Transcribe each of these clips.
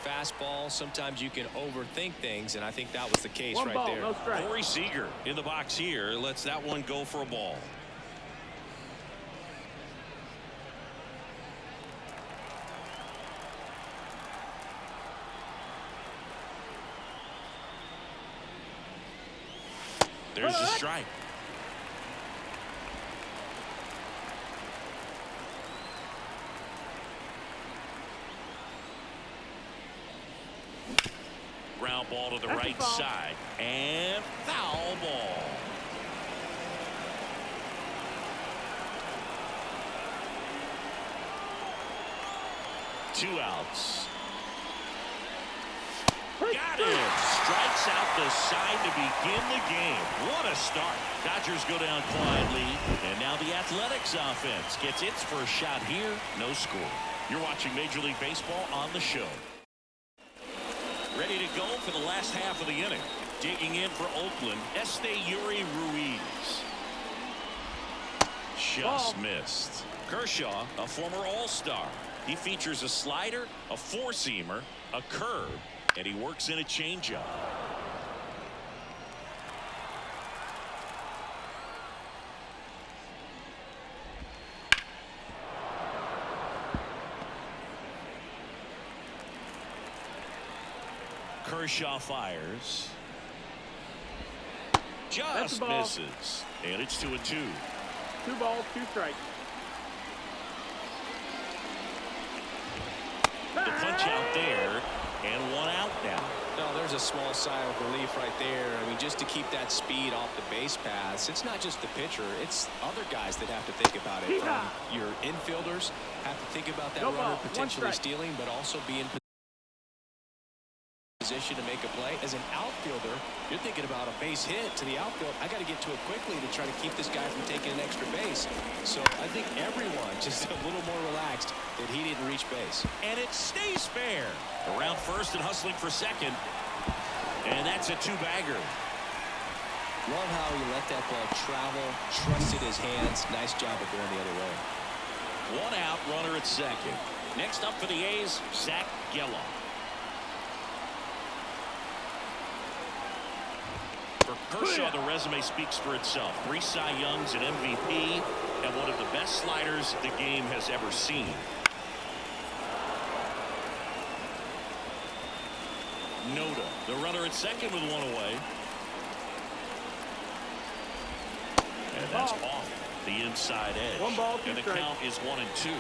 fastball, sometimes you can overthink things, and I think that was the case One right ball, there. no strike. Corey Seager in the box here lets that one go for a ball. There's a strike. Ground ball to the right side and foul ball. Two outs. Got it. Strikes out the side to begin the game. What a start. Dodgers go down quietly. And now the Athletics offense gets its first shot here. No score. You're watching Major League Baseball on the show. Ready to go for the last half of the inning. Digging in for Oakland, Yuri Ruiz. Just missed. Kershaw, a former All-Star. He features a slider, a four-seamer, a curve, and he works in a changeup. Kershaw fires. Just misses. And it's 2-2. 2 balls, 2 strikes. The punch out there, and 1 out now. No, there's a small sigh of relief right there. I mean, just to keep that speed off the base paths, it's not just the pitcher, it's other guys that have to think about it. From your infielders have to think about that runner potentially stealing, but also be in position to make a play. As an outfielder, you're thinking about a base hit to the outfield. I got to get to it quickly to try to keep this guy from taking an extra base. So I think everyone just a little more relaxed that he didn't reach base. And it stays fair. Around first and hustling for second. And that's a 2-bagger. Love how he let that ball travel, trusted his hands. Nice job of going the other way. 1 out, runner at second. Next up for the A's, Zach Geloff. For Kershaw, the resume speaks for itself. 3 Cy Youngs, an MVP, and one of the best sliders the game has ever seen. Noda, the runner at second with 1 away. And that's off the inside edge. 1 ball, 2 and the strikes. count is 1-2.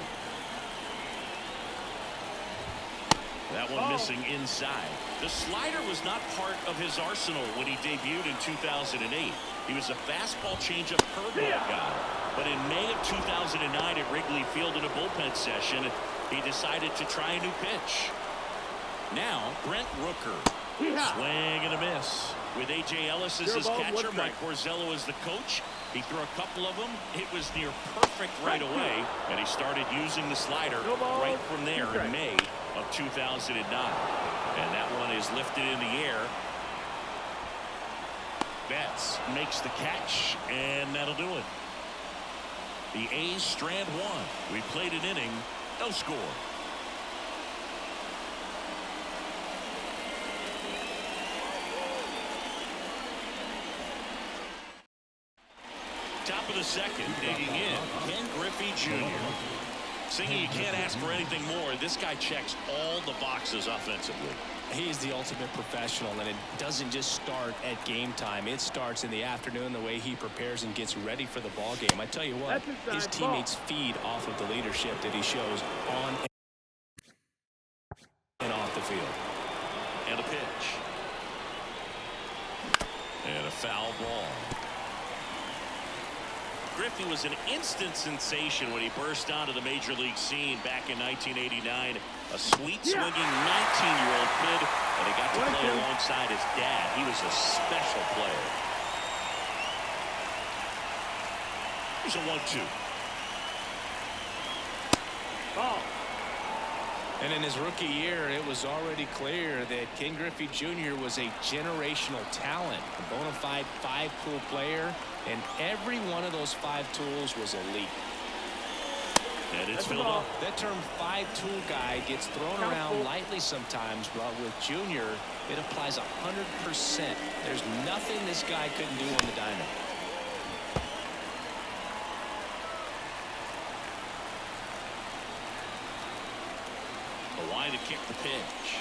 That one missing inside. The slider was not part of his arsenal when he debuted in 2008. He was a fastball changeup curveball guy. But in May of 2009 at Wrigley Field in a bullpen session, he decided to try a new pitch. Now, Brent Rooker. Swing and a miss. With A.J. Ellis as his catcher, Mike Corzello as the coach. He threw a couple of them. It was near perfect right away. And he started using the slider right from there in May of 2009. And that one is lifted in the air. Betts makes the catch, and that'll do it. The A's strand 1. We played an inning, no score. Top of the second, digging in, Ken Griffey Jr. Singing, you can't ask for anything more. This guy checks all the boxes offensively. He is the ultimate professional, and it doesn't just start at game time. It starts in the afternoon, the way he prepares and gets ready for the ball game. I tell you what, his teammates feed off of the leadership that he shows on and off the field. And a pitch. And a foul ball. Griffey was an instant sensation when he burst onto the major league scene back in 1989. A sweet swinging 19-year-old kid, and he got to play alongside his dad. He was a special player. Here's a 1-2. Ball. And in his rookie year, it was already clear that Ken Griffey Jr. was a generational talent, a bona fide 5-tool player, and every one of those 5 tools was elite. And it's That's the filled ball. up. That term five-tool guy gets thrown around lightly sometimes, but with Junior, it applies 100%. There's nothing this guy couldn't do on the diamond. A line to kick the pitch.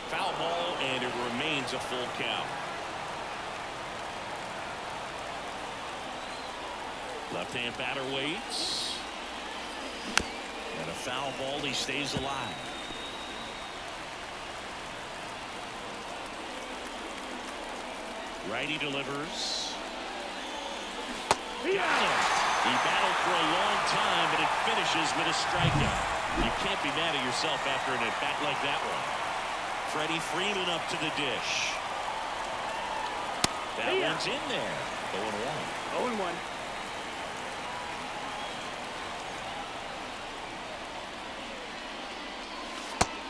Foul ball, and it remains a full count. Left-hand batter waits. And a foul ball. He stays alive. Righty delivers. Got him. He battled for a long time, but it finishes with a strikeout. You can't be mad at yourself after an at-bat like that one. Freddie Freeman up to the dish. That one's in there. 0-1. 0-1.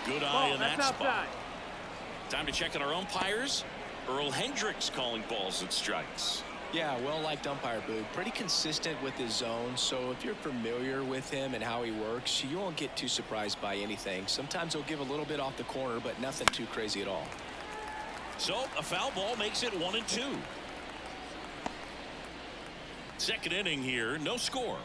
Good eye in that spot. Time to check on our umpires. Earl Hendricks calling balls and strikes. Yeah, well-liked umpire, Boog. Pretty consistent with his zone, so if you're familiar with him and how he works, you won't get too surprised by anything. Sometimes he'll give a little bit off the corner, but nothing too crazy at all. So a foul ball makes it 1-2. Second inning here, no score.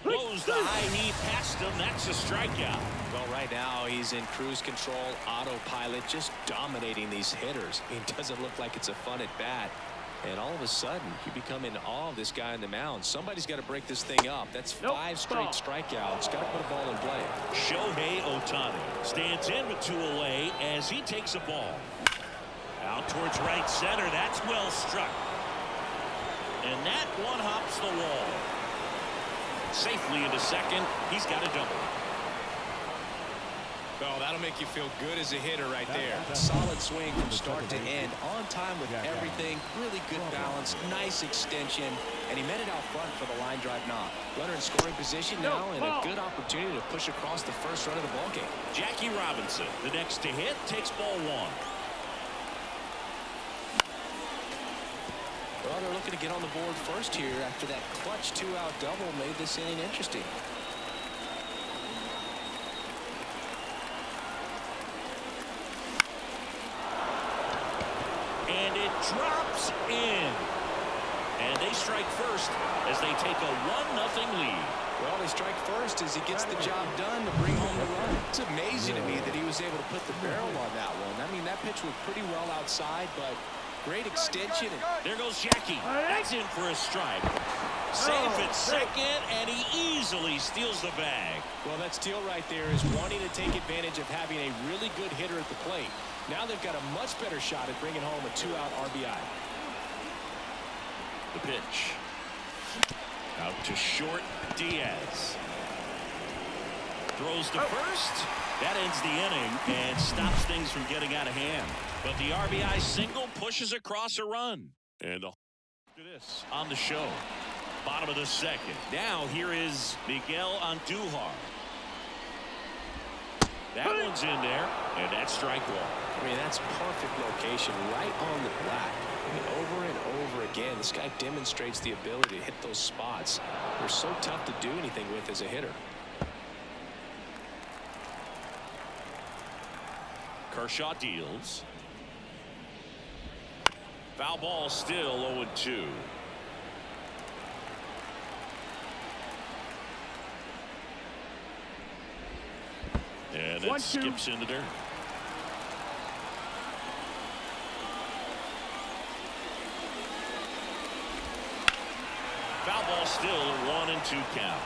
Blows the high knee past him. That's a strikeout. Well, right now he's in cruise control, autopilot, just dominating these hitters. It doesn't look like it's a fun at bat. And all of a sudden, you become in awe of this guy on the mound. Somebody's got to break this thing up. That's 5 straight strikeouts. Got to put a ball in play. Shohei Ohtani stands in with 2 away as he takes a ball. Out towards right center. That's well struck. And that one hops the wall. Safely into second. He's got a double. Well, that'll make you feel good as a hitter right there. Solid swing from start to end. On time with everything. Really good balance. Nice extension. And he met it out front for the line drive knock. Runner in scoring position now and a good opportunity to push across the first run of the ballgame. Jackie Robinson, the next to hit, takes ball 1. Well, they're looking to get on the board first here after that clutch 2-out double made this inning interesting. And it drops in. And they strike first as they take a 1-0 lead. Well, they strike first as he gets the job done to bring home the run. It's amazing to me that he was able to put the barrel on that one. I mean, that pitch was pretty well outside, but great extension. There goes Jackie. That's in for a strike. Safe at second, and he easily steals the bag. Well, that steal right there is wanting to take advantage of having a really good hitter at the plate. Now they've got a much better shot at bringing home a 2-out RBI. The pitch. Out to short, Diaz. Throws to first. That ends the inning and stops things from getting out of hand. But the RBI single pushes across a run. And after this on the show, bottom of the second. Now here is Miguel Andujar. That one's in there, and that's strike 1. I mean, that's perfect location right on the black. I mean, over and over again, this guy demonstrates the ability to hit those spots. They're so tough to do anything with as a hitter. Kershaw deals. Foul ball still 0-2. And it skips into dirt. Foul ball still 1-2 count.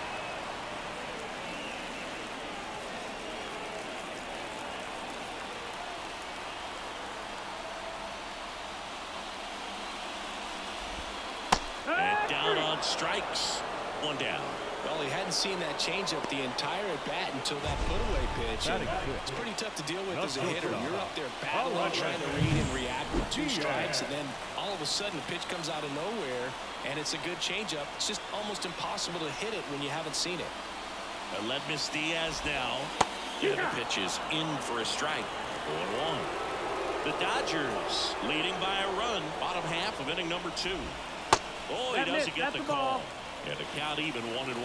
And down on strikes. 1 down. Well, he hadn't seen that changeup the entire at bat until that put-away pitch. It's pretty tough to deal with as a hitter. You're up there battling, trying to read and react with 2 strikes, and then all of a sudden the pitch comes out of nowhere, and it's a good changeup. It's just almost impossible to hit it when you haven't seen it. Aledmys Diaz now. And the pitch is in for a strike. 1-1. The Dodgers leading by a run, bottom half of inning number 2. Oh, he doesn't get the call. And the count even 1-1.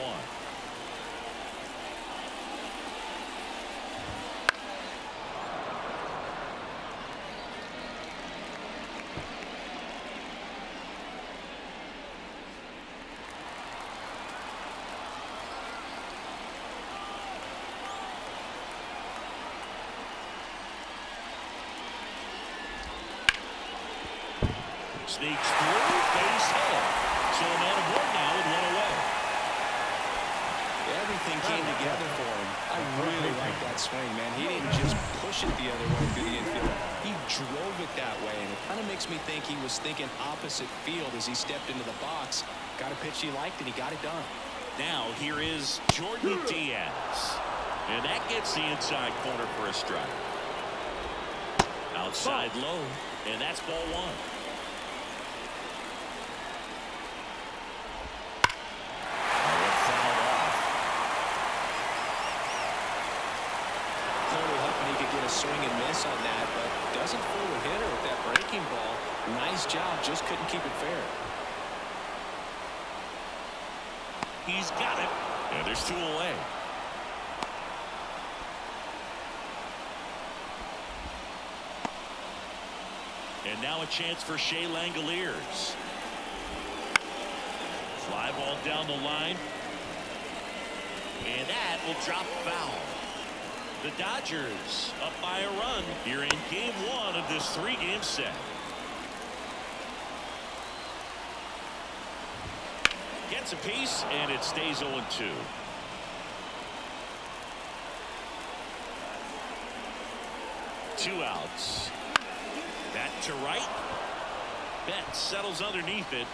Sneaks through, base hit. So a man aboard now with 1 away. Everything came together for him. I really like that swing, man. He didn't just push it the other way through the infield. He drove it that way, and it kind of makes me think he was thinking opposite field as he stepped into the box. Got a pitch he liked, and he got it done. Now here is Jordan Diaz. And that gets the inside corner for a strike. Outside low, and that's ball 1. Swing and miss on that, but doesn't fool a hitter with that breaking ball. Nice job, just couldn't keep it fair. He's got it, and there's 2 away. And now a chance for Shea Langoliers. Fly ball down the line, and that will drop foul. The Dodgers up by a run here in game 1 of this 3-game set. Gets a piece, and it stays 0-2. Two outs. Back to right. Betts settles underneath it.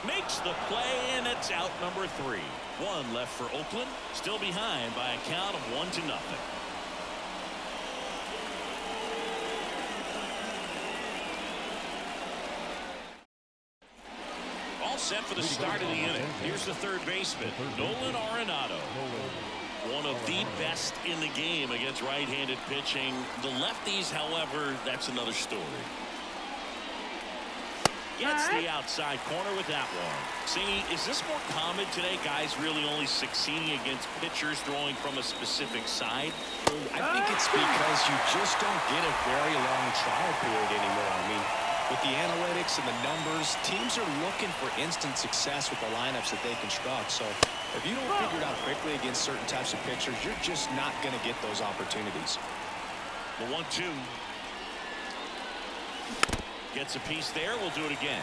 Makes the play, and it's out number 3. 1 left for Oakland, still behind by a count of 1-0. All set for the start of the inning. Here's the third baseman, Nolan Arenado. One of the best in the game against right-handed pitching. The lefties, however, that's another story. Gets the outside corner with that one. See, is this more common today, guys really only succeeding against pitchers throwing from a specific side? I think it's because you just don't get a very long trial period anymore. I mean, with the analytics and the numbers, teams are looking for instant success with the lineups that they construct. So if you don't figure it out quickly against certain types of pitchers, you're just not going to get those opportunities. The 1-2. Gets a piece there. We'll do it again.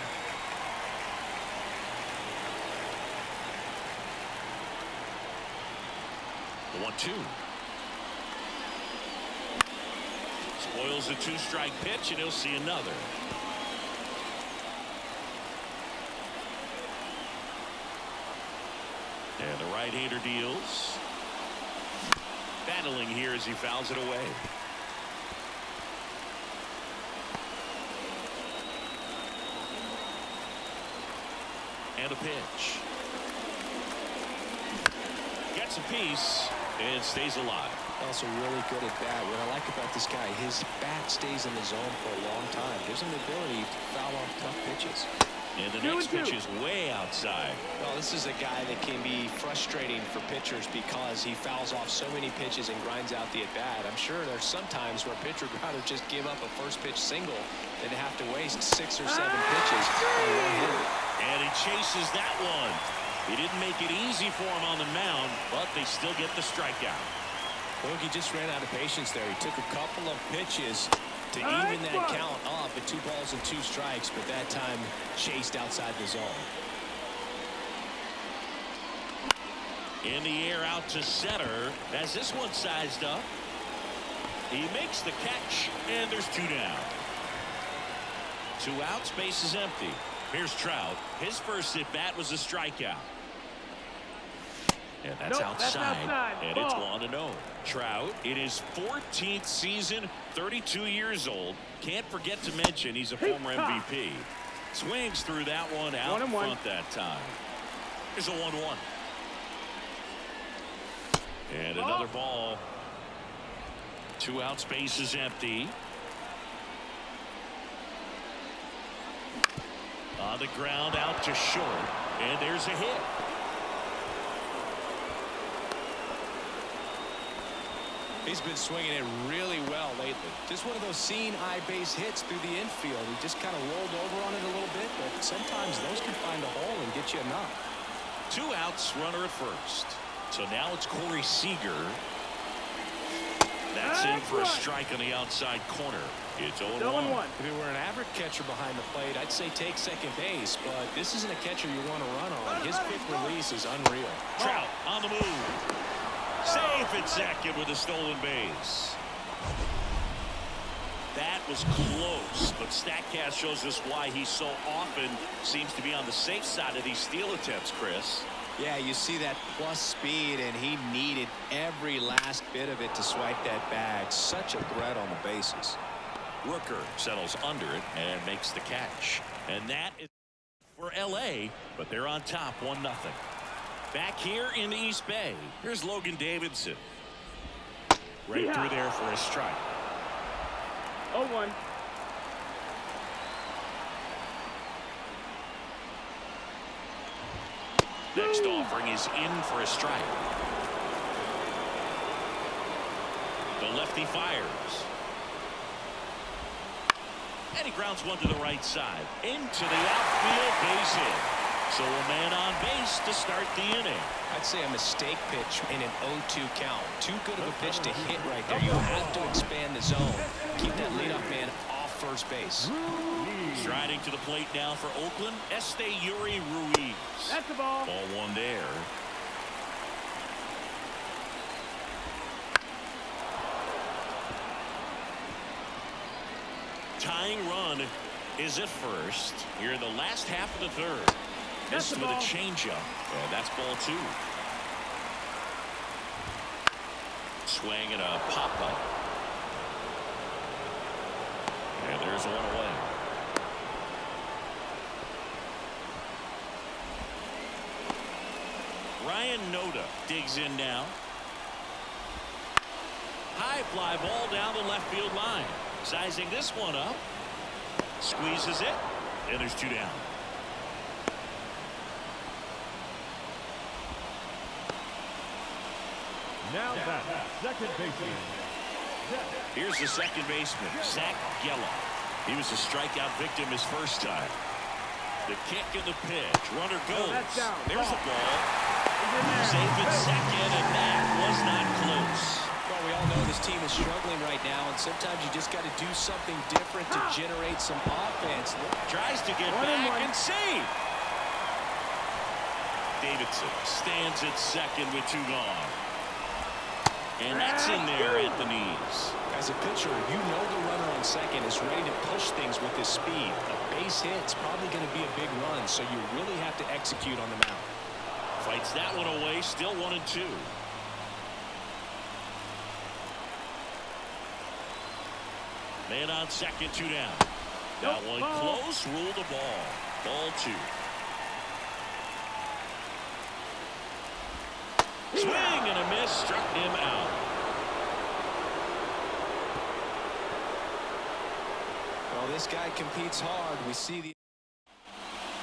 The 1-2. Spoils the 2-strike pitch, and he'll see another. And the right-hander deals. Battling here as he fouls it away. And a pitch. Gets a piece and stays alive. Also really good at bat. What I like about this guy, his bat stays in the zone for a long time. Gives him the ability to foul off tough pitches. And the next pitch is way outside. Well, this is a guy that can be frustrating for pitchers because he fouls off so many pitches and grinds out the at-bat. I'm sure there's some times where a pitcher would rather just give up a first pitch single than to have to waste 6 or 7 pitches on one hitter. And he chases that one. He didn't make it easy for him on the mound, but they still get the strikeout. Well, he just ran out of patience there. He took a couple of pitches to even that count up at 2 balls and 2 strikes, but that time chased outside the zone. In the air out to center. Has this one sized up. He makes the catch, and there's 2 down. 2 outs, base is empty. Here's Trout. His first at bat was a strikeout. And that's outside. And it's 1-0. Trout in his 14th season, 32 years old. Can't forget to mention he's a former MVP. Swings through that one out in front that time. Here's a 1-1. And another ball. 2 outs, base is empty. On the ground, out to short, and there's a hit. He's been swinging it really well lately. Just one of those seeing eye base hits through the infield. He just kind of rolled over on it a little bit, but sometimes those can find a hole and get you enough. 2 outs, runner at first. So now it's Corey Seager. That's in for a strike on the outside corner. It's 0-1. If it were an average catcher behind the plate, I'd say take second base, but this isn't a catcher you want to run on. His quick release is unreal. Trout on the move. Safe at second with a stolen base. That was close, but StatCast shows us why he so often seems to be on the safe side of these steal attempts, Chris. Yeah, you see that plus speed, and he needed every last bit of it to swipe that bag. Such a threat on the bases. Rooker settles under it and makes the catch. And that is for L.A., but they're on top 1-0. Back here in the East Bay, here's Logan Davidson. Right through there for a strike. 0-1. Next offering is in for a strike. The lefty fires. And he grounds one to the right side. Into the outfield, base hit. So a man on base to start the inning. I'd say a mistake pitch in an 0-2 count. Too good of a pitch to hit right there. You have to expand the zone. Keep that leadoff man off first base. Striding to the plate now for Oakland, Yuri Ruiz. That's the ball. Ball 1 there. Tying run is at first. Here in the last half of the third. This with a changeup. And that's ball 2. Swing and a pop-up. And there's one away. Ryan Noda digs in now. High fly ball down the left field line. Sizing this one up. Squeezes it. And there's 2 down. Now that second baseman. Here's the second baseman, Zach Geloff. He was a strikeout victim his first time. The kick and the pitch. Runner goes. There's a ball. Safe at second, and that was not close. Well, we all know this team is struggling right now, and sometimes you just got to do something different to generate some offense. Tries to get back and save. Davidson stands at second with 2 gone. And that's in there at the knees. As a pitcher, you know the runner on second is ready to push things with his speed. A base hit's probably going to be a big run, so you really have to execute on the mound. Fights that one away, still 1-2. Man on second, 2 down. That one close, rule the ball. Ball 2. Swing and a miss, struck him out. Well, this guy competes hard. We see the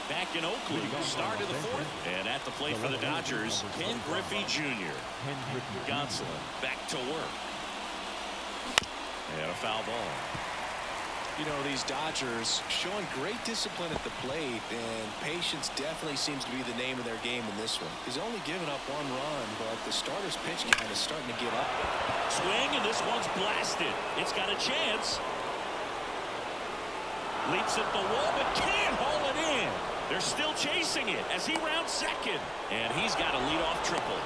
Back in Oakland, start of the 4th. And at the plate for the Dodgers, Ken Griffey Jr. Gonsolin back to work. And a foul ball. You know, these Dodgers showing great discipline at the plate, and patience definitely seems to be the name of their game in this one. He's only given up 1 run, but the starter's pitch count is starting to get up. Swing, and this one's blasted. It's got a chance. Leaps at the wall, but can't haul it in. They're still chasing it as he rounds second. And he's got a leadoff triple.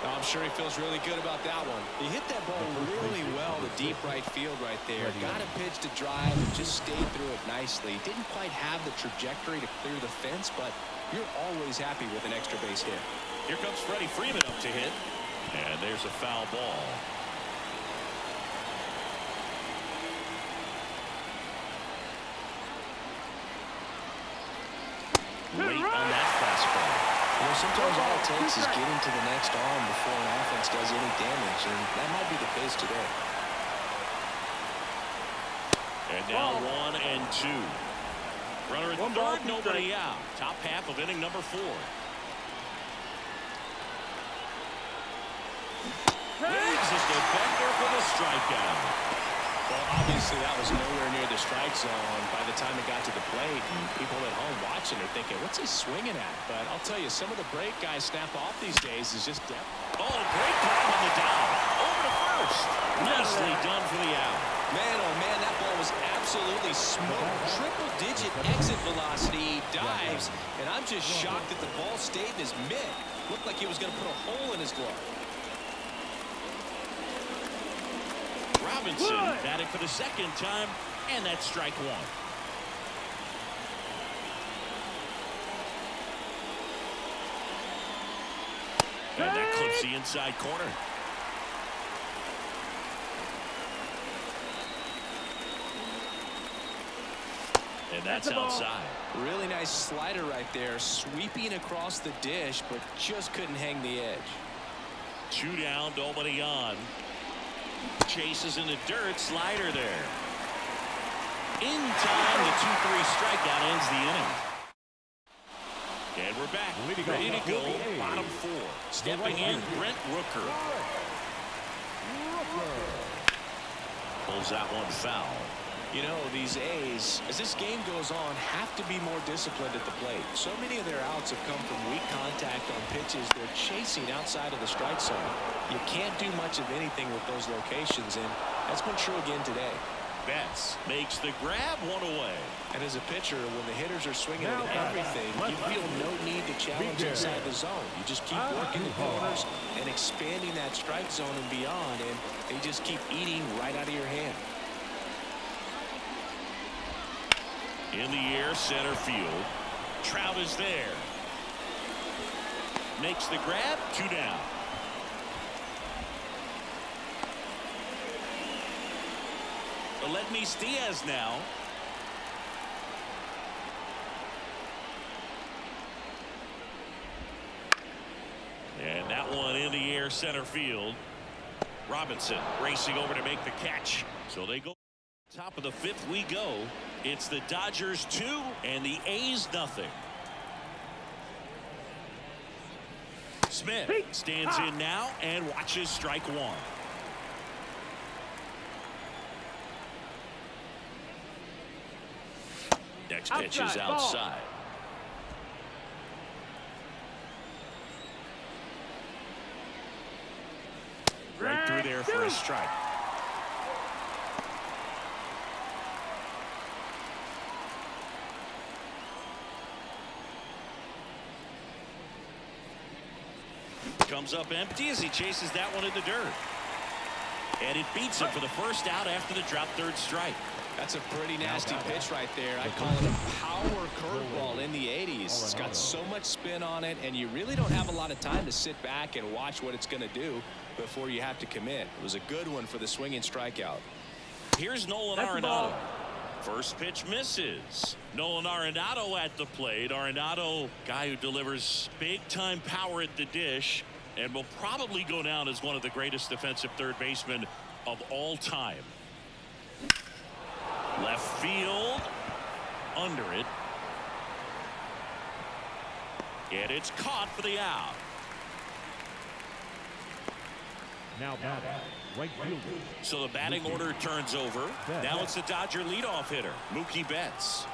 I'm sure he feels really good about that one. He hit that ball really well to deep right field right there. Got a pitch to drive and just stayed through it nicely. Didn't quite have the trajectory to clear the fence, but you're always happy with an extra base hit. Here comes Freddie Freeman up to hit. And there's a foul ball. Late on that fastball. You know, sometimes all it takes is getting to the next arm before an offense does any damage, and that might be the case today. And now 1-2. Runner at One ball, third, two nobody strikes. out. Top half of inning number 4. Leads his defender for the strikeout. Well, obviously that was nowhere near the strike zone by the time it got to the plate, and people at home watching are thinking, what's he swinging at? But I'll tell you, some of the break guys snap off these days is just depth. Oh, great time on the down. Over to first. Nicely done for the out. Man, oh man, that ball was absolutely smoked. Triple-digit exit velocity, dives, and I'm just shocked that the ball stayed in his mitt. Looked like he was going to put a hole in his glove. Robinson batting for the second time, and that's strike 1. And that clips the inside corner. And that's outside. Really nice slider right there, sweeping across the dish, but just couldn't hang the edge. 2 down, nobody on. Chases in the dirt, slider there. In time, the 2-3 strikeout ends the inning. And we're back, ready to go, bottom 4. Stepping in, Brent Rooker. Pulls that one foul. You know, these A's, as this game goes on, have to be more disciplined at the plate. So many of their outs have come from weak contact on pitches they're chasing outside of the strike zone. You can't do much of anything with those locations, and that's been true again today. Betts makes the grab, 1 away. And as a pitcher, when the hitters are swinging at everything, you feel no need to challenge inside the zone. You just keep working the corners and expanding that strike zone and beyond, and they just keep eating right out of your hand. In the air, center field. Trout is there. Makes the grab, 2 down. Aledmys Diaz now. And that one in the air, center field. Robinson racing over to make the catch. So they go. Top of the 5th we go. It's the Dodgers 2 and the A's nothing. Smith stands in now and watches strike 1. Next pitch is outside. Right through there for a strike. Comes up empty as he chases that one in the dirt. And it beats him for the first out after the drop 3rd strike. That's a pretty nasty pitch right there. I call it a power curveball in the 80s. It's got so much spin on it, and you really don't have a lot of time to sit back and watch what it's going to do before you have to commit. It was a good one for the swinging strikeout. Here's Nolan Arenado. First pitch misses. Nolan Arenado at the plate. Arenado, guy who delivers big-time power at the dish and will probably go down as one of the greatest defensive third basemen of all time. Left field, under it. And it's caught for the out. Now batting, right fielder. So the batting order turns over. Now it's the Dodger leadoff hitter, Mookie Betts.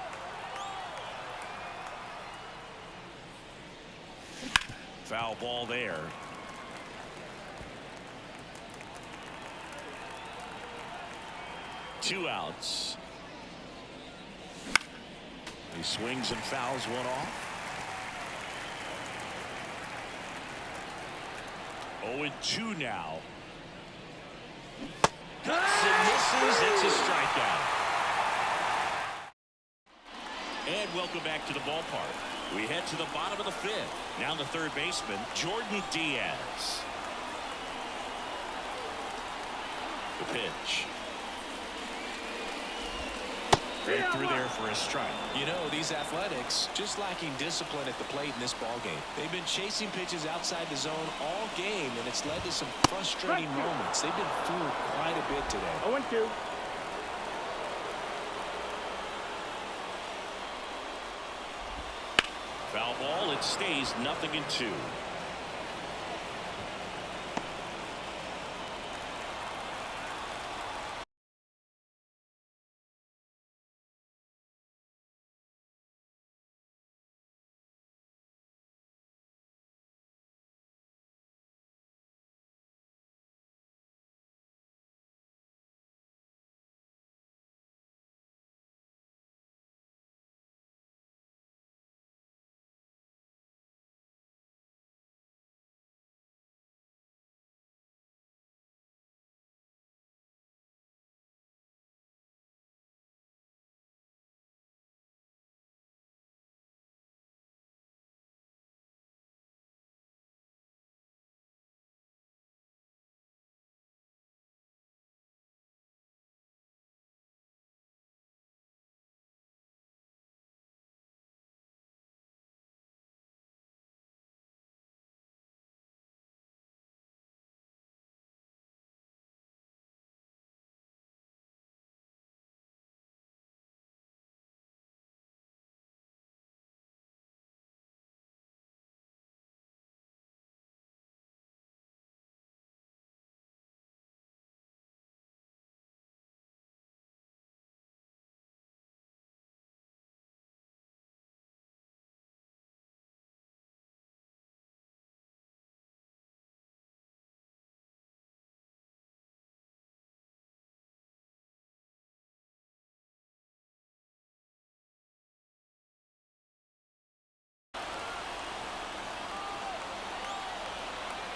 Foul ball there. Two outs. He swings and fouls one off. 0-2 now. Cuts and misses. It's a strikeout. And welcome back to the ballpark. We head to the bottom of the 5th. Now the third baseman, Jordan Diaz. The pitch. Right through there for a strike. You know, these Athletics just lacking discipline at the plate in this ballgame. They've been chasing pitches outside the zone all game, and it's led to some frustrating moments. They've been fooled quite a bit today. 0-2. it stays 0-2.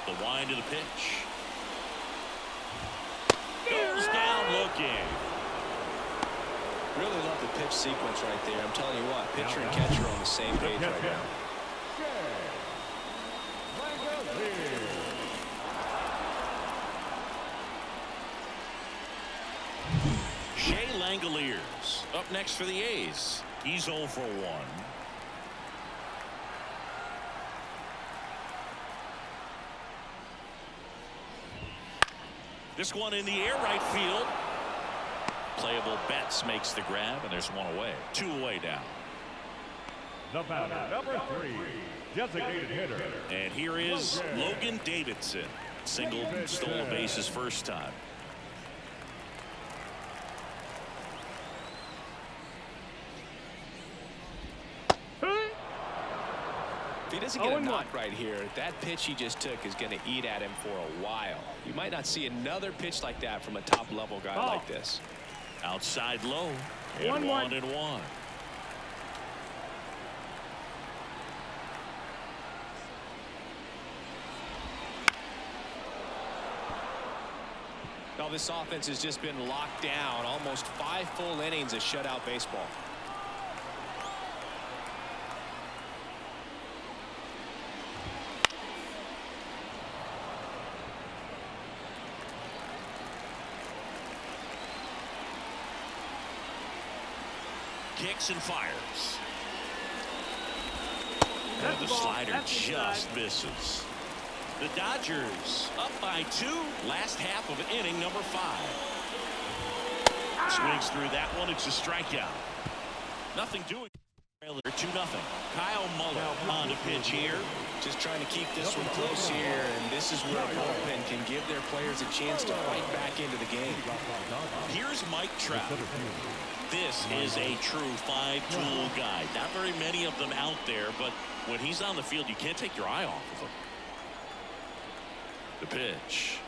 The wind of the pitch. Goes down looking. Really love the pitch sequence right there. I'm telling you what, pitcher and catcher are on the same page right now. Shea Langoliers up next for the A's. He's 0 for 1. This one in the air, right field. Playable Betts makes the grab, and there's one away. 2 away now. The batter, number 3, designated hitter. And here is Logan Davidson. Single, stole a base his first time. If he doesn't get a knock right here, that pitch he just took is going to eat at him for a while. You might not see another pitch like that from a top-level guy like this. Outside low. And 1-1. Now this offense has just been locked down. Almost 5 full innings of shutout baseball. Kicks and fires. And the slider just misses. The Dodgers up by 2. Last half of inning number 5. Swings through that one. It's a strikeout. Nothing doing. 2-0. Kyle Muller on the pitch here. Just trying to keep this one close here, and this is where a bullpen can give their players a chance to fight back into the game. Here's Mike Trout. This is a true 5-tool guy. Not very many of them out there, but when he's on the field, you can't take your eye off of him. The pitch.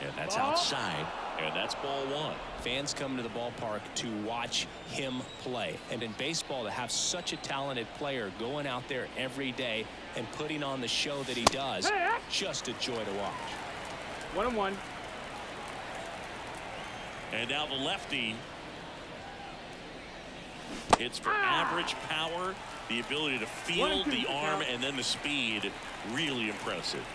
And that's outside, and that's ball 1. Fans come to the ballpark to watch him play. And in baseball, to have such a talented player going out there every day and putting on the show that he does, just a joy to watch. 1-1. And now the lefty. It's for average power, the ability to field the arm, and then the speed. Really impressive.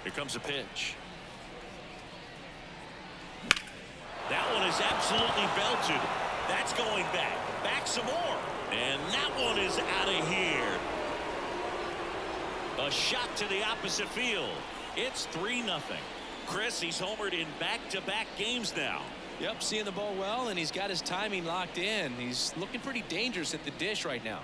Here comes a pitch. That one is absolutely belted. That's going back. Back some more. And that one is out of here. A shot to the opposite field. It's 3-0. Chris, he's homered in back-to-back games now. Yep, seeing the ball well, and he's got his timing locked in. He's looking pretty dangerous at the dish right now.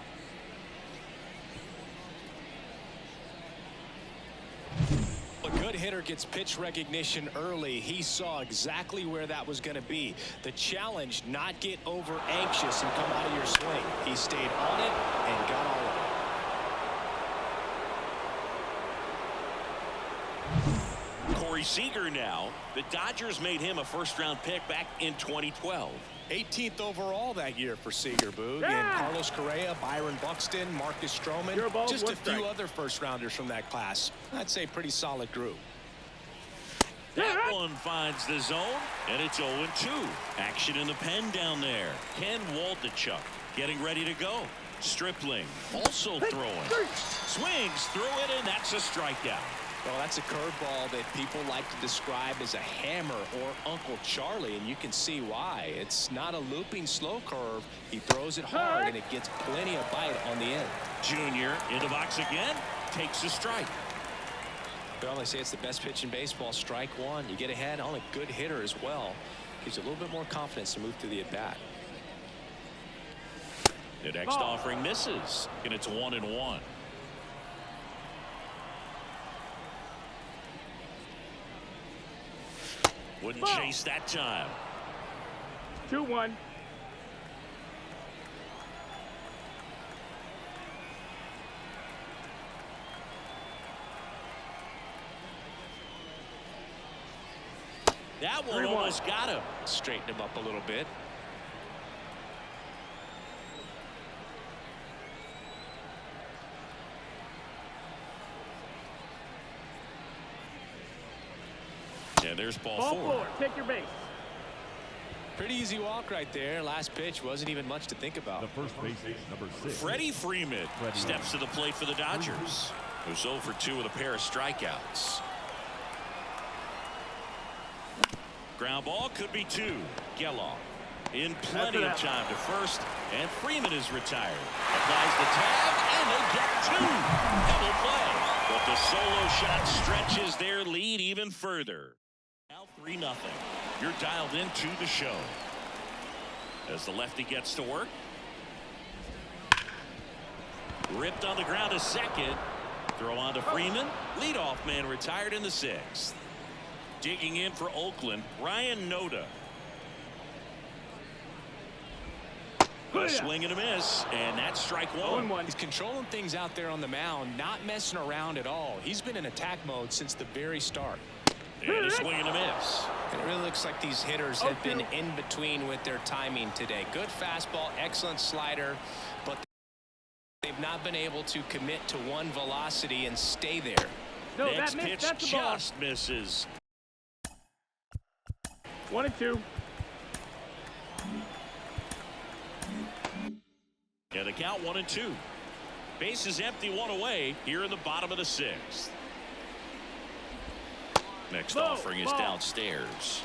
A good hitter gets pitch recognition early. He saw exactly where that was going to be. The challenge, not get over anxious and come out of your swing. He stayed on it and got all of it. Corey Seager now. The Dodgers made him a first-round pick back in 2012. 18th overall that year for Seager, Boog. Yeah. And Carlos Correa, Byron Buxton, Marcus Stroman, Your ball, just a one few strike. other first-rounders from that class. I'd say pretty solid group. That one finds the zone, and it's 0-2. Action in the pen down there. Ken Waldichuk getting ready to go. Stripling also throwing. Swings through it, and that's a strikeout. Well, that's a curveball that people like to describe as a hammer or Uncle Charlie, and you can see why. It's not a looping slow curve. He throws it hard, and it gets plenty of bite on the end. Junior in the box again, takes a strike. Well, they say it's the best pitch in baseball. Strike one. You get ahead on a good hitter as well. Gives you a little bit more confidence to move through the at-bat. The next offering misses, and it's 1-1. Wouldn't chase that time. 2-1. That one 3-1. almost got him. Straighten him up a little bit. And there's ball Ball four. four. Take your base. Pretty easy walk right there. Last pitch wasn't even much to think about. The first base is number 6. Freddie Freeman steps to the plate for the Dodgers. Who's 0 for 2 with a pair of strikeouts. Ground ball could be 2. Geloff in plenty of time to first, and Freeman is retired. Applies the tag, and they get 2. Double play. But the solo shot stretches their lead even further. Now 3-0. You're dialed into the show. As the lefty gets to work. Ripped on the ground to second. Throw on to Freeman. Leadoff man retired in the 6th. Digging in for Oakland, Ryan Noda. A swing and a miss, and that's strike one. 1-1. He's controlling things out there on the mound, not messing around at all. He's been in attack mode since the very start. And a swing and a miss. It really looks like these hitters have been in between with their timing today. Good fastball, excellent slider, but they've not been able to commit to one velocity and stay there. No, Next that pitch missed. That's the ball. just misses. 1-2. And the count 1-2. Base is empty, 1 away here in the bottom of the 6th. Next offering is downstairs.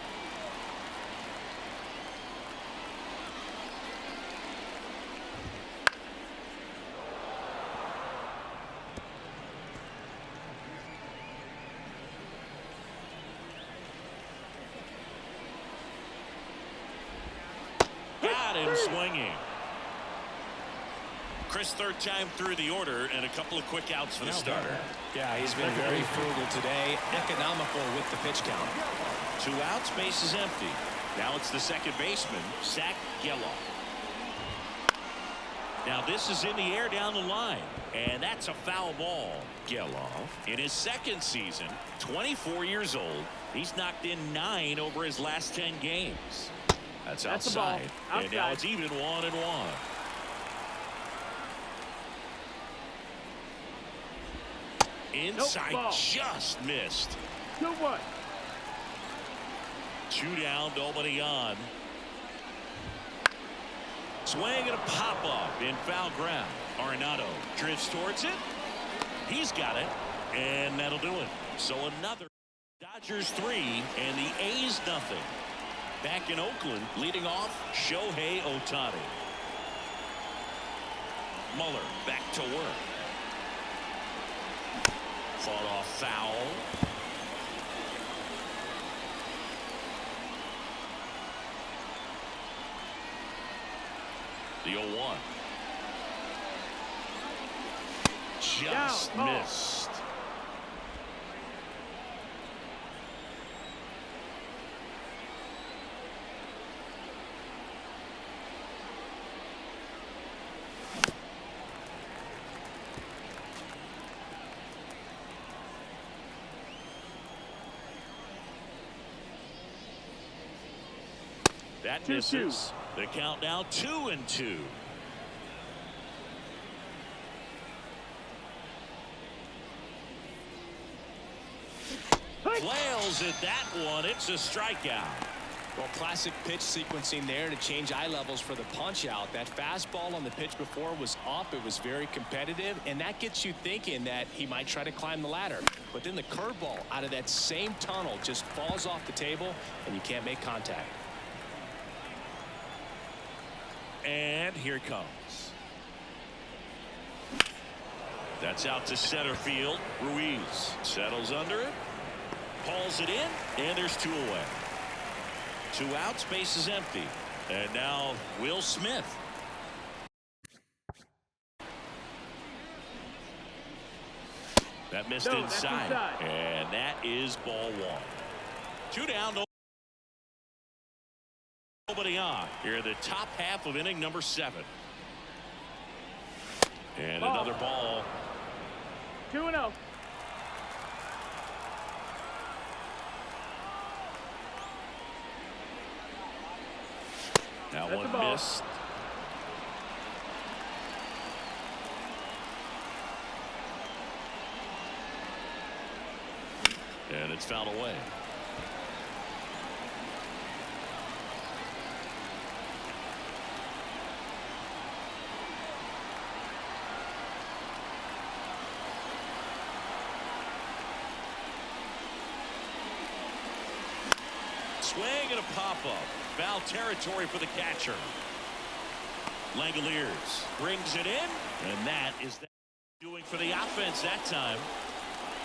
Got him swinging. Chris, third time through the order, and a couple of quick outs for the starter. Yeah, he's been very frugal today, economical with the pitch count. 2 outs, base is empty. Now it's the second baseman, Zach Geloff. Now this is in the air down the line, and that's a foul ball. Geloff, in his second season, 24 years old, he's knocked in 9 over his last 10 games. That's outside. And now it's even 1-1. Inside, just missed. 2-1. 2 down, nobody on. Swing and a pop-up in foul ground. Arenado drifts towards it. He's got it, and that'll do it. So another. Dodgers 3 and the A's nothing. Back in Oakland, leading off, Shohei Ohtani. Muller back to work. Fought off foul. The 0-1. Just missed. That misses. The count now 2-2. Flails at that one. It's a strikeout. Well, classic pitch sequencing there to change eye levels for the punch out. That fastball on the pitch before was up. It was very competitive, and that gets you thinking that he might try to climb the ladder. But then the curveball out of that same tunnel just falls off the table, and you can't make contact. And here it comes. That's out to center field. Ruiz settles under it, hauls it in, and there's 2 away. 2 outs, base is empty. And now Will Smith. That missed inside. And that is ball 1. 2 down, nobody on. Here in the top half of inning number 7. And another ball. 2-0. That That's one missed. And it's fouled away. Swing and a pop-up. Foul territory for the catcher. Langoliers brings it in, and that is doing for the offense that time.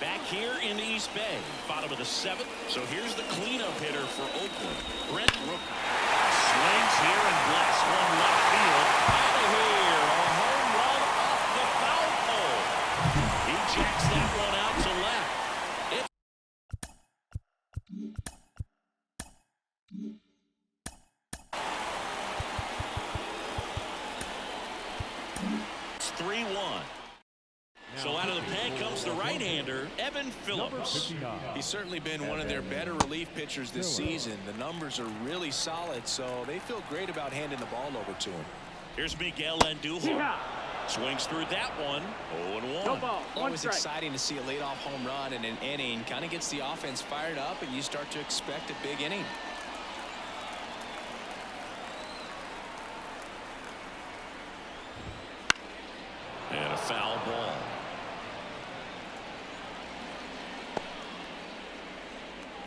Back here in the East Bay, bottom of the 7th. So here's the cleanup hitter for Oakland, Brent Rooker. Swings here and blasts one left field. Out of here, a home run off the foul pole. He jacks that one out to left. It's 3-1. So out of the pen comes the right-hander, Evan Phillips. He's certainly been one of their better relief pitchers this season. The numbers are really solid, so they feel great about handing the ball over to him. Here's Miguel Andujar. Swings through that one. 0-1. No ball. Always exciting to see a leadoff home run in an inning. Kind of gets the offense fired up, and you start to expect a big inning. And a foul ball.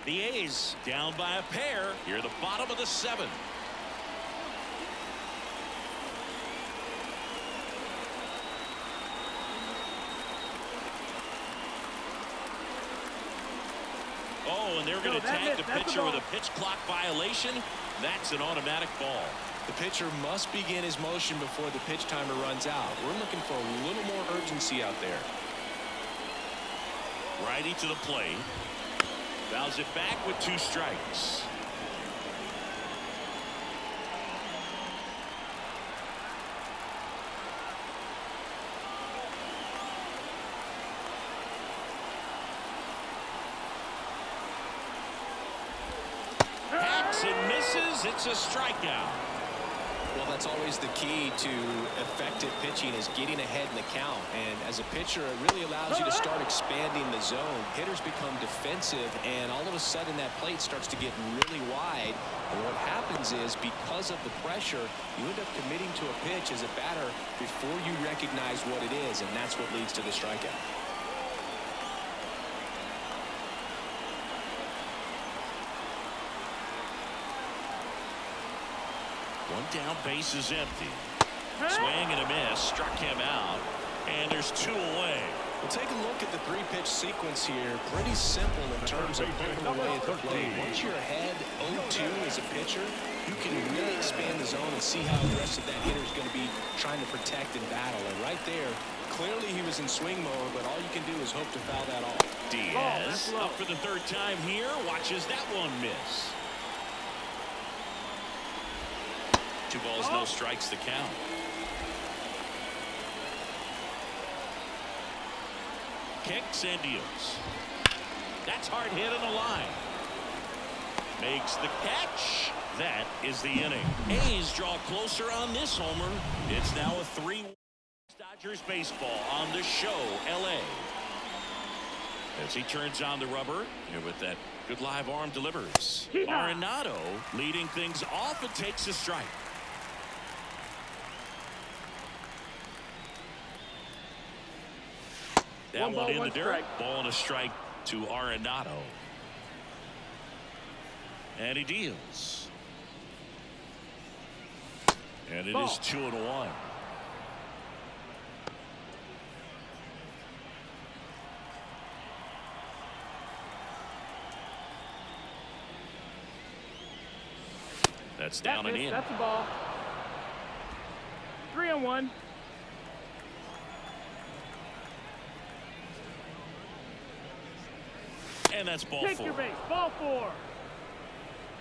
The A's down by a pair here at the bottom of the 7th. Oh, and they're going to tag the pitcher with a pitch clock violation. That's an automatic ball. The pitcher must begin his motion before the pitch timer runs out. We're looking for a little more urgency out there. Righty to the plate. Fouls it back with 2 strikes. Hacks and misses. It's a strikeout. Well, that's always the key to effective pitching, is getting ahead in the count. And as a pitcher, it really allows you to start expanding the zone. Hitters become defensive, and all of a sudden that plate starts to get really wide. And what happens is, because of the pressure, you end up committing to a pitch as a batter before you recognize what it is, and that's what leads to the strikeout. One down, base is empty. Swing and a miss, struck him out, and there's 2 away. Well, take a look at the 3-pitch sequence here. Pretty simple in terms of putting them away at the plate. Once you're ahead 0-2 as a pitcher, you can really expand the zone and see how the rest of that hitter is going to be trying to protect and battle. And right there, clearly he was in swing mode, but all you can do is hope to foul that off. Diaz up for the third time here. Watches that one miss. 2 balls, no strikes, the count. Kicks and deals. That's hard hit on the line. Makes the catch. That is the inning. A's draw closer on this homer. It's now a 3-1 Dodgers baseball on the show, LA. As he turns on the rubber, and with that good live arm delivers. Arenado leading things off and takes a strike. That one in the dirt. Ball and a strike to Arenado. And he deals. And it is 2-1. That's down and in. That's a ball. 3-1. And that's ball Take 4. your base. Ball 4.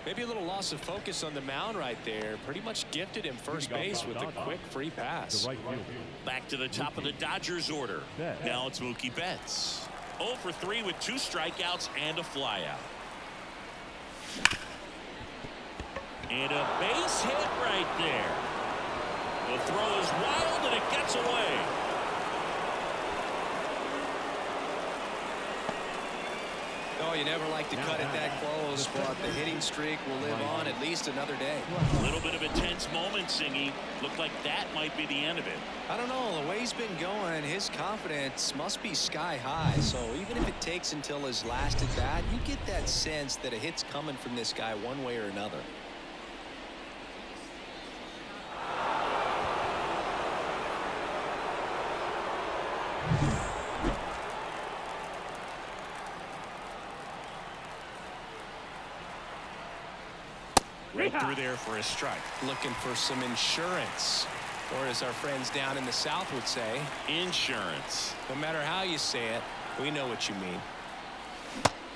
Maybe a little loss of focus on the mound right there. Pretty much gifted him first base with a quick free pass. Back to the top of the Dodgers order. Now it's Mookie Betts. 0 for 3 with 2 strikeouts and a flyout. And a base hit right there. The throw is wild and it gets away. Oh, you never like to cut it that close, but the hitting streak will live on at least another day. A little bit of a tense moment, Singy. Looked like that might be the end of it. I don't know. The way he's been going, his confidence must be sky high. So even if it takes until his last at bat, you get that sense that a hit's coming from this guy one way or another. Right through there for a strike. Looking for some insurance, or as our friends down in the South would say, insurance. No matter how you say it, we know what you mean.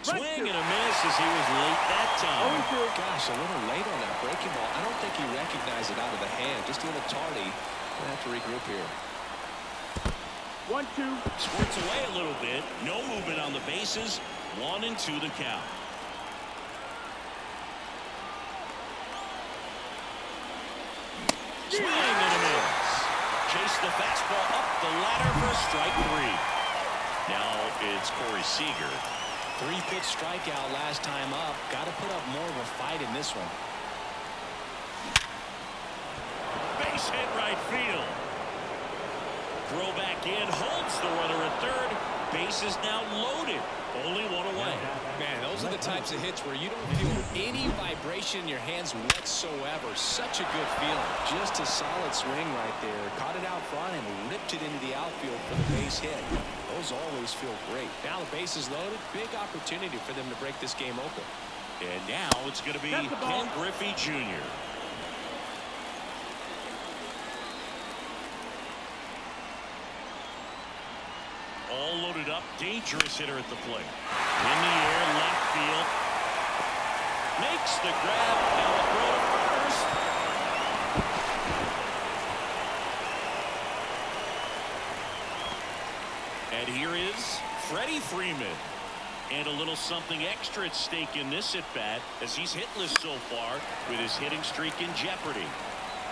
Swing and a miss as he was late that time. Gosh, a little late on that breaking ball. I don't think he recognized it out of the hand. Just a little tardy. Gonna have to regroup here. 1-2. Squirts away a little bit. No movement on the bases. 1-2 the count. Swing and a miss. Chase the fastball up the ladder for strike 3. Now it's Corey Seager. 3-pitch strikeout last time up. Got to put up more of a fight in this one. Base hit right field. Throw back in. Holds the runner at third. Base is now loaded. Only 1 away. Man, those are the types of hits where you don't feel any vibration in your hands whatsoever. Such a good feeling. Just a solid swing right there. Caught it out front and ripped it into the outfield for the base hit. Those always feel great. Now the base is loaded. Big opportunity for them to break this game open. And now it's going to be Ken Griffey Jr. All loaded up. Dangerous hitter at the plate. In the air, left field. Makes the grab. Now the throw to first. And here is Freddie Freeman. And a little something extra at stake in this at-bat as he's hitless so far with his hitting streak in jeopardy.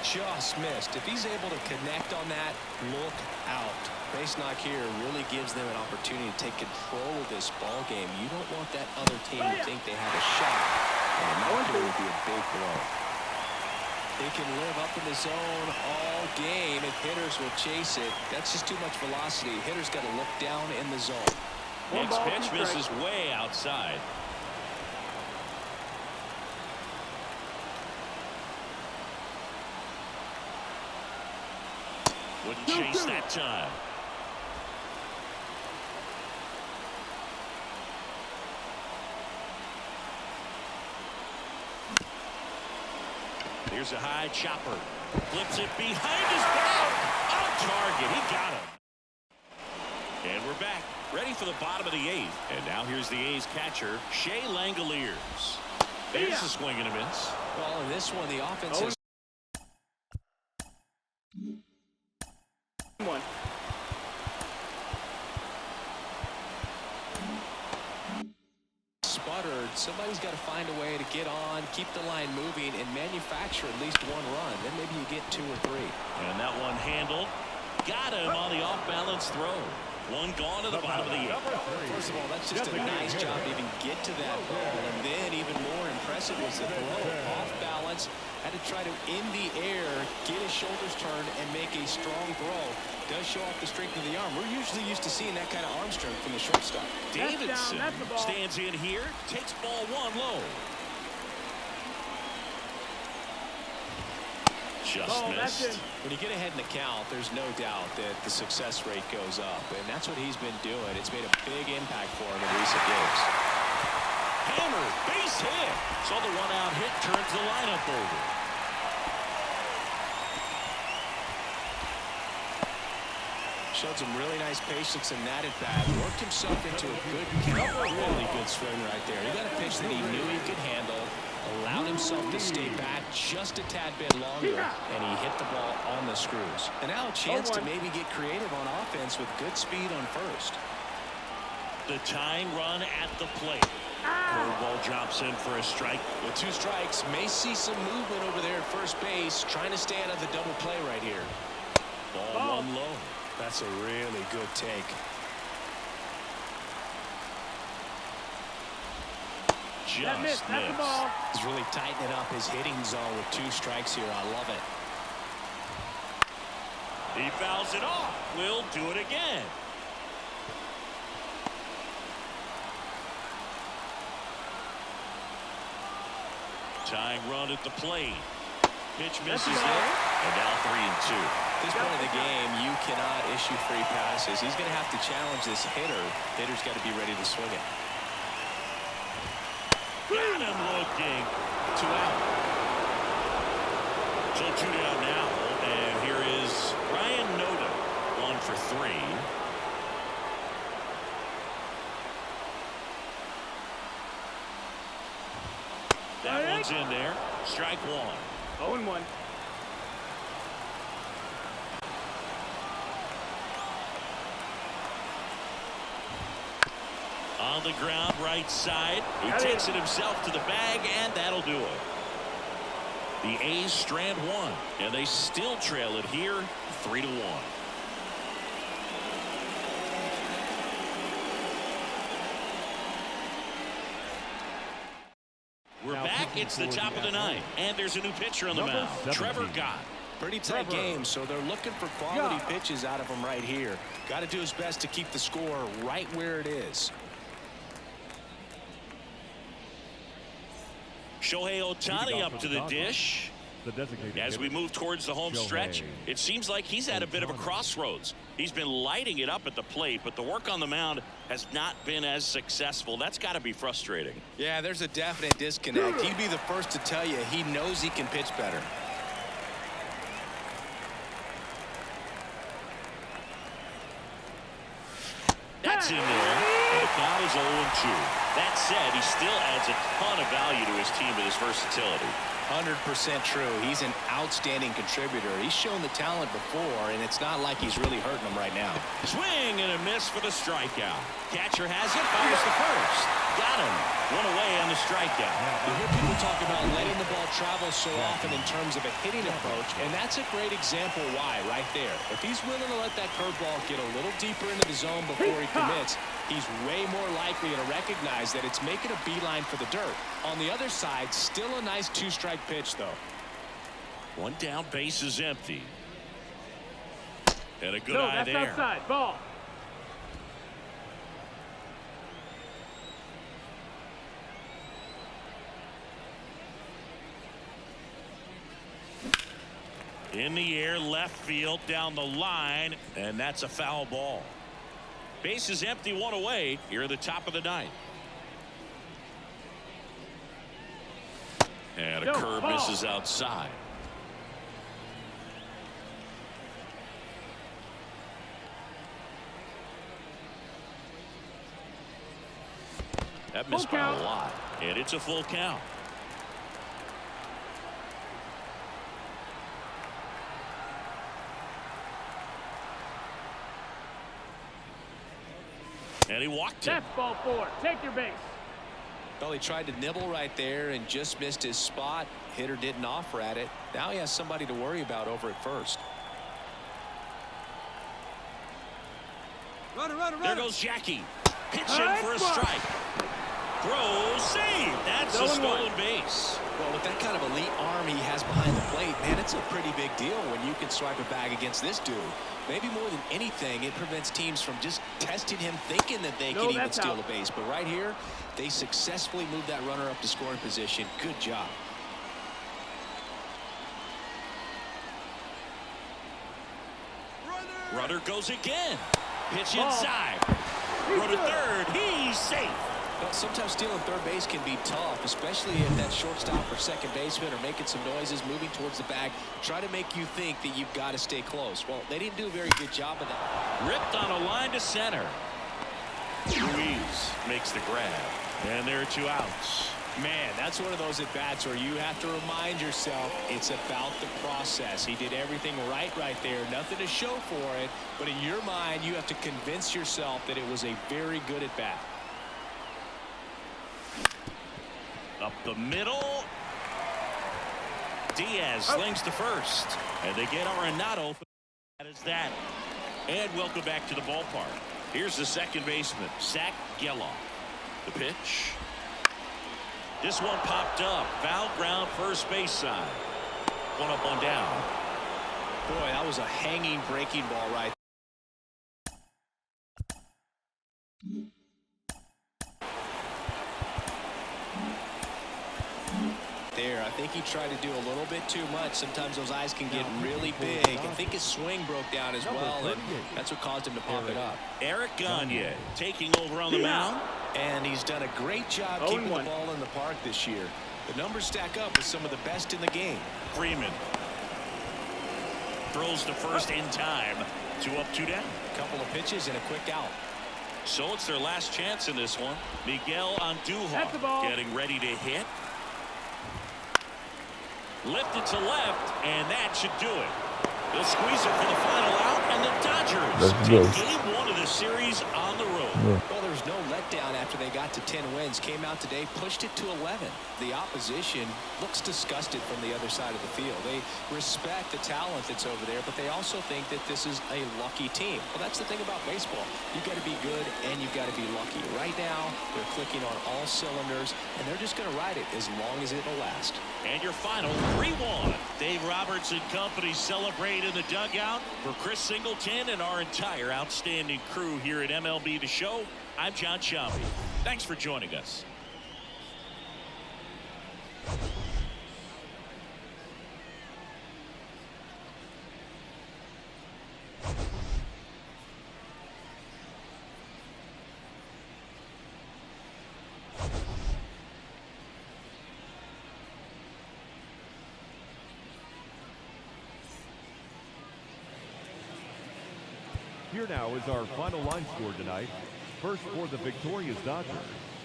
Just missed. If he's able to connect on that, look out. Base knock here really gives them an opportunity to take control of this ball game. You don't want that other team to think they have a shot. And a knock here would be a big blow. They can live up in the zone all game if hitters will chase it. That's just too much velocity. Hitters got to look down in the zone. Next pitch misses way outside. Wouldn't chase that time. Here's a high chopper. Flips it behind his back. On target. He got him. And we're back. Ready for the bottom of the 8th. And now here's the A's catcher, Shea Langoliers. There's a swing and a miss. Well, in this one, the offense has one. sputtered. Somebody's got to find a way to get on, keep the line moving, and manufacture at least one run. Then maybe you get 2 or 3. And that one handled. Got him on the off-balance throw. One gone to the bottom of the 8th. First of all, that's just a nice job to even get to that ball. And then even more impressive was the throw. Off balance. Had to try to, in the air, get his shoulders turned and make a strong throw. Does show off the strength of the arm. We're usually used to seeing that kind of arm strength from the shortstop. Davidson stands in here. Takes ball 1 low. Just missed. When you get ahead in the count, there's no doubt that the success rate goes up, and that's what he's been doing. It's made a big impact for him in recent games. Hammer, base hit. So the 1-out hit turns the lineup over. Showed some really nice patience in that at bat. Worked himself into a good count. Really good swing right there. He got a pitch that he knew he could handle. Allowed himself to stay back just a tad bit longer, and he hit the ball on the screws. And now a chance to maybe get creative on offense with good speed on first. The tying run at the plate. Curveball drops in for a strike. With 2 strikes, may see some movement over there at first base, trying to stay out of the double play right here. Ball 1 low. That's a really good take. Just missed. He's really tightening up his hitting zone with 2 strikes here. I love it. He fouls it off. Will do it again. Tying run at the plate. Pitch misses there. And now 3-2. At this point of the game, you cannot issue free passes. He's going to have to challenge this hitter. Hitter's got to be ready to swing it. Got him looking. 2 out. So 2 down now. And here is Ryan Noda. 1 for 3. That one's in there. Strike 1. 0-1. On the ground, right side. He takes it himself to the bag, and that'll do it. The A's strand 1, and they still trail it here 3-1. We're back. It's the top of the 9th, and there's a new pitcher on the mound. Trevor Gott. Pretty tight game, so they're looking for quality pitches out of him right here. Got to do his best to keep the score right where it is. Shohei Ohtani up to the dish. As we move towards the home stretch, it seems like he's at a bit of a crossroads. He's been lighting it up at the plate, but the work on the mound has not been as successful. That's got to be frustrating. Yeah, there's a definite disconnect. He'd be the first to tell you he knows he can pitch better. That's in there. And the count is 0-2. That said, he still adds a ton of value to his team with his versatility. 100% true. He's an outstanding contributor. He's shown the talent before, and it's not like he's really hurting them right now. Swing and a miss for the strikeout. Catcher has it, fires the first. Got him. 1 away on the strikeout. You hear people talk about letting the ball travel so often in terms of a hitting approach, and that's a great example why right there. If he's willing to let that curveball get a little deeper into the zone before he commits, he's way more likely to recognize that it's making a beeline for the dirt. On the other side, still a nice 2-strike pitch, though. 1 down, base is empty. And a good eye that's there. Outside. Ball. In the air, left field, down the line, and that's a foul ball. Base is empty, 1 away. Here at the top of the 9th. And a curve misses outside. That missed by a lot. And it's a full count. And he walked it. That's ball 4. Take your base. Well, he tried to nibble right there and just missed his spot. Hitter didn't offer at it. Now he has somebody to worry about over at first. There goes Jackie. Pitching for a strike. Throw, save. That's a stolen base. Well, with that kind of elite arm he has behind the plate, man, it's a pretty big deal when you can swipe a bag against this dude. Maybe more than anything, it prevents teams from just testing him, thinking that they can even steal a base. But right here, they successfully moved that runner up to scoring position. Good job. Runner goes again. Pitch inside. Throw to third. He's safe. Well, sometimes stealing third base can be tough, especially if that shortstop or second baseman are making some noises, moving towards the bag, try to make you think that you've got to stay close. Well, they didn't do a very good job of that. Ripped on a line to center. Ruiz makes the grab. And there are 2 outs. Man, that's one of those at-bats where you have to remind yourself it's about the process. He did everything right there. Nothing to show for it. But in your mind, you have to convince yourself that it was a very good at-bat. Up the middle. Diaz slings to first. And they get Arenado. That is that. And welcome back to the ballpark. Here's the second baseman, Zach Geloff. The pitch. This one popped up. Foul ground, first base side. 1 up, 1 down. Boy, that was a hanging breaking ball right there. I think he tried to do a little bit too much. Sometimes those eyes can get really big. I think his swing broke down as well, and that's what caused him to pop it up. Eric Gagne taking over on the mound. And he's done a great job keeping the ball in the park this year. The numbers stack up with some of the best in the game. Freeman throws to first in time. 2 up, 2 down. Couple of pitches and a quick out. So it's their last chance in this one. Miguel Andujar getting ready to hit. Lifted to left, and that should do it. They'll squeeze it for the final out, and the Dodgers take game 1 of the series on the road. Well, there was no letdown after they got to 10 wins. Came out today, pushed it to 11. The opposition looks disgusted from the other side of the field. They respect the talent that's over there, but they also think that this is a lucky team. Well, that's the thing about baseball. You've got to be good, and you've got to be lucky. Right now, they're clicking on all cylinders, and they're just going to ride it as long as it'll last. And your final 3-1. Dave Roberts and company celebrate in the dugout. For Chris Singleton and our entire outstanding crew here at MLB The Show, I'm John Sciambi. Thanks for joining us. Here now is our final line score tonight. First for the victorious Dodgers,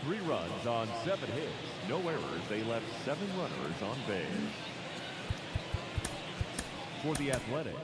3 runs on 7 hits, no errors. They left 7 runners on base. For the Athletics,